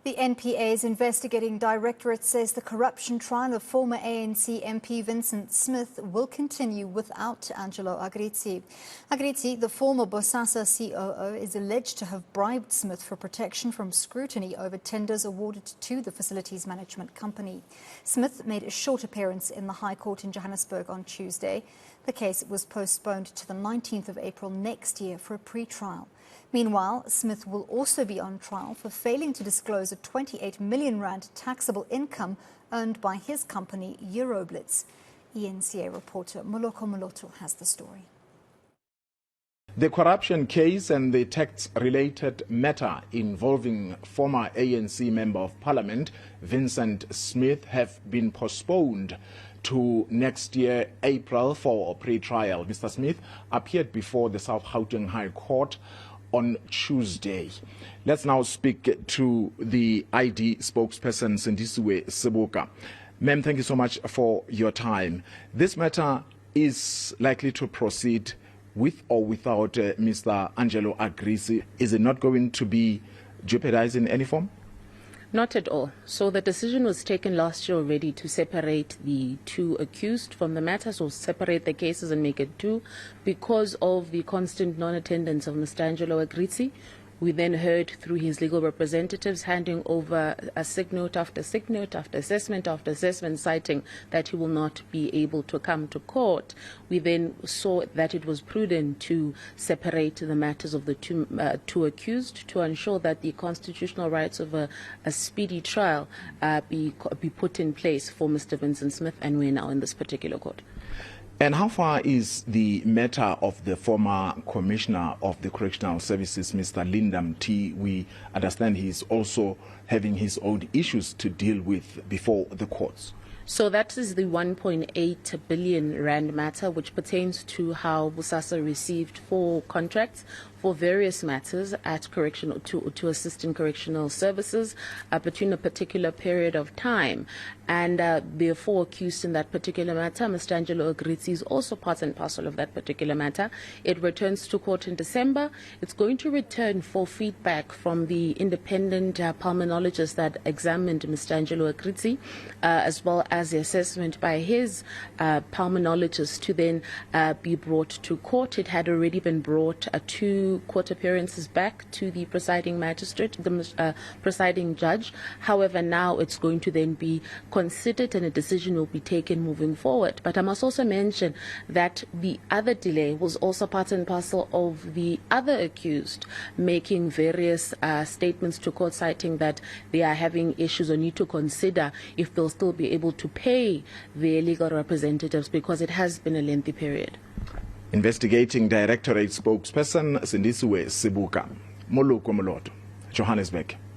The NPA's investigating directorate says the corruption trial of former ANC MP Vincent Smith will continue without Angelo Agrizzi. Agrizzi, the former Bosasa COO, is alleged to have bribed Smith for protection from scrutiny over tenders awarded to the facilities management company. Smith made a short appearance in the High Court in Johannesburg on Tuesday. The case was postponed to the 19th of April next year for a pre-trial. Meanwhile, Smith will also be on trial for failing to disclose a 28 million rand taxable income earned by his company Euroblitz. eNCA reporter Moloko Moloto has the story. The corruption case and the tax-related matter involving former ANC Member of Parliament Vincent Smith have been postponed to next year, April, for a pre-trial. Mr. Smith appeared before the South Gauteng High Court on Tuesday. Let's now speak to the ID spokesperson, Sindisiwe Sibuka. Ma'am, thank you so much for your time. This matter is likely to proceed with or without Mr. Angelo Agrizzi. Is it not going to be jeopardized in any form? Not at all. So the decision was taken last year already to separate the two accused from the matter, so separate the cases and make it two, because of the constant non-attendance of Mr. Angelo Agrizzi. We then heard through his legal representatives handing over a sick note after sick note after assessment, citing that he will not be able to come to court. We then saw that it was prudent to separate the matters of the two accused to ensure that the constitutional rights of a speedy trial be put in place for Mr. Vincent Smith, and we're now in this particular court. And how far is the matter of the former Commissioner of the Correctional Services, Mr. Lindam T? We understand he's also having his own issues to deal with before the courts. So that is the 1.8 billion rand matter, which pertains to how Bosasa received 4 contracts for various matters at correctional to assist in correctional services between a particular period of time. And there are 4 accused in that particular matter. Mr. Angelo Agrizzi is also part and parcel of that particular matter. It returns to court in December. It's going to return for feedback from the independent pulmonologist that examined Mr. Angelo Agrizzi, as well as the assessment by his pulmonologist to then be brought to court. It had already been brought to court appearances back to the presiding magistrate, the presiding judge. However, now it's going to then be considered and a decision will be taken moving forward. But I must also mention that the other delay was also part and parcel of the other accused making various statements to court, citing that they are having issues or need to consider if they'll still be able to pay their legal representatives, because it has been a lengthy period. Investigating Directorate spokesperson Sindisiwe Sibuka. Moloko Moloto, Johannesburg.